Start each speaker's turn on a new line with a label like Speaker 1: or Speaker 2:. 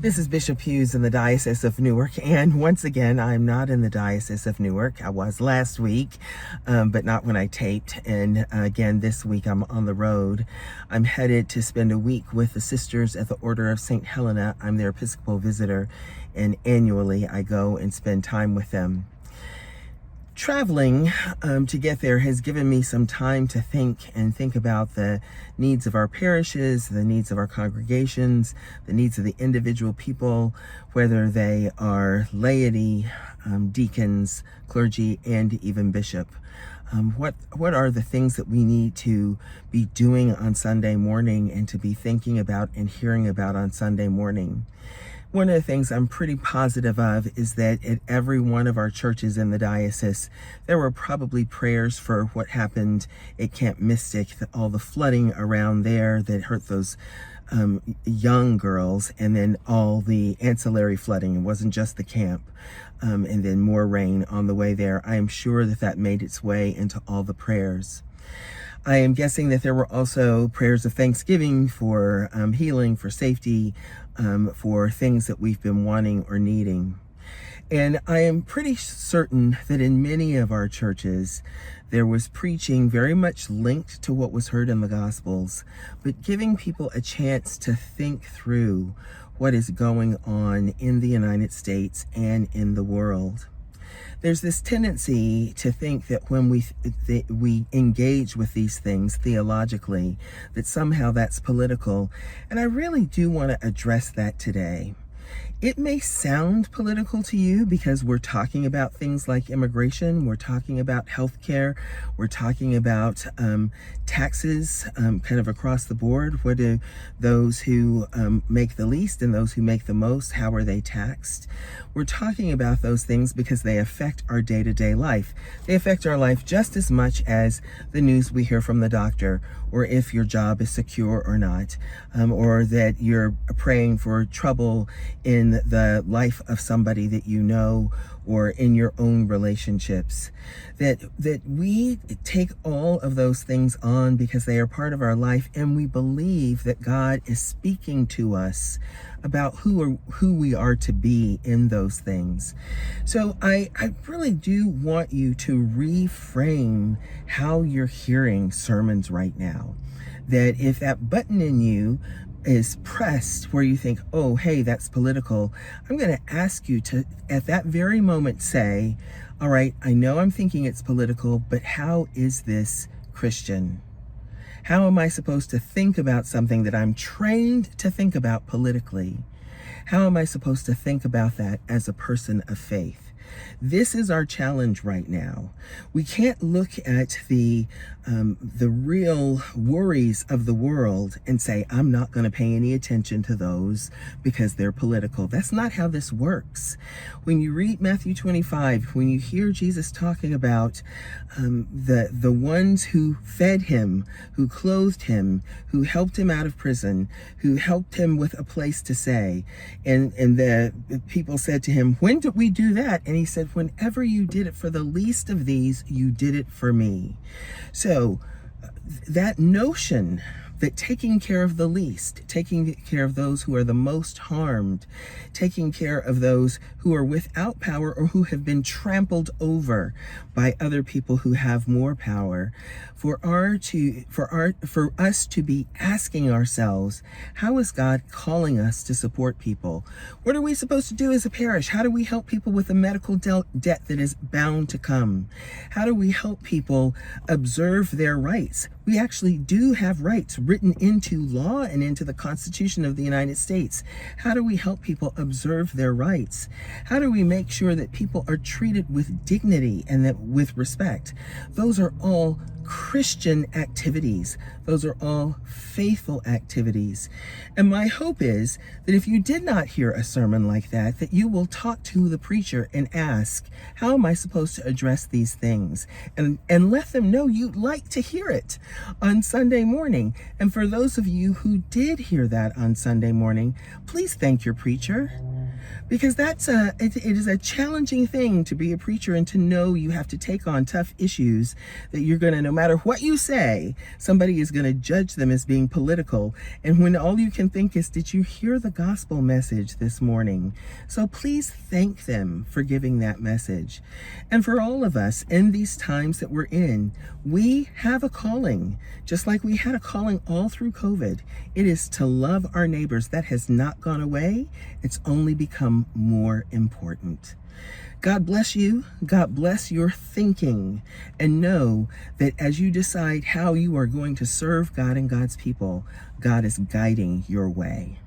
Speaker 1: This is Bishop Hughes in the Diocese of Newark, and once again, I'm not in the Diocese of Newark. I was last week, but not when I taped, and again this week I'm on the road. I'm headed to spend a week with the Sisters at the Order of St. Helena. I'm their Episcopal visitor, and annually I go and spend time with them. Traveling to get there has given me some time to think about the needs of our parishes, the needs of our congregations, the needs of the individual people, whether they are laity, deacons, clergy, and even bishop. What are the things that we need to be doing on Sunday morning and to be thinking about and hearing about on Sunday morning? One of the things I'm pretty positive of is that at every one of our churches in the diocese, there were probably prayers for what happened at Camp Mystic, all the flooding around there that hurt those young girls, and then all the ancillary flooding. It wasn't just the camp, and then more rain on the way there. I am sure that that made its way into all the prayers. I am guessing that there were also prayers of thanksgiving for healing, for safety, for things that we've been wanting or needing. And I am pretty certain that in many of our churches, there was preaching very much linked to what was heard in the Gospels, but giving people a chance to think through what is going on in the United States and in the world. There's this tendency to think that when we engage with these things theologically, that somehow that's political. And I really do want to address that today. It may sound political to you because we're talking about things like immigration, we're talking about healthcare, we're talking about taxes kind of across the board. What do those who make the least and those who make the most, how are they taxed? We're talking about those things because they affect our day-to-day life. They affect our life just as much as the news we hear from the doctor, or if your job is secure or not, or that you're praying for trouble in the life of somebody that you know, or in your own relationships. That we take all of those things on because they are part of our life, and we believe that God is speaking to us about who we are to be in those things. So I really do want you to reframe how you're hearing sermons right now. That if that button in you is pressed where you think, oh, hey, that's political, I'm going to ask you to, at that very moment, say, all right, I know I'm thinking it's political, but how is this Christian? How am I supposed to think about something that I'm trained to think about politically? How am I supposed to think about that as a person of faith? This is our challenge right now. We can't look at the real worries of the world and say, I'm not going to pay any attention to those because they're political. That's not how this works. When you read Matthew 25, when you hear Jesus talking about the ones who fed him, who clothed him, who helped him out of prison, who helped him with a place to stay, and the people said to him, when did we do that? And he said, whenever you did it for the least of these, you did it for me. So that notion that taking care of the least, taking care of those who are the most harmed, taking care of those who are without power or who have been trampled over by other people who have more power, for us to be asking ourselves, how is God calling us to support people? What are we supposed to do as a parish? How do we help people with the medical debt that is bound to come? How do we help people observe their rights? We actually do have rights written into law and into the Constitution of the United States. How do we help people observe their rights? How do we make sure that people are treated with dignity and that with respect? Those are all Christian activities. Those are all faithful activities. And my hope is that if you did not hear a sermon like that, that you will talk to the preacher and ask, how am I supposed to address these things? And let them know you'd like to hear it on Sunday morning. And for those of you who did hear that on Sunday morning, please thank your preacher. because it is a challenging thing to be a preacher and to know you have to take on tough issues that you're going to, no matter what you say, somebody is going to judge them as being political. And when all you can think is, did you hear the gospel message this morning? So please thank them for giving that message. And for all of us in these times that we're in, we have a calling, just like we had a calling all through COVID. It is to love our neighbors. That has not gone away. It's only become more important. God bless you. God bless your thinking. And know that as you decide how you are going to serve God and God's people, God is guiding your way.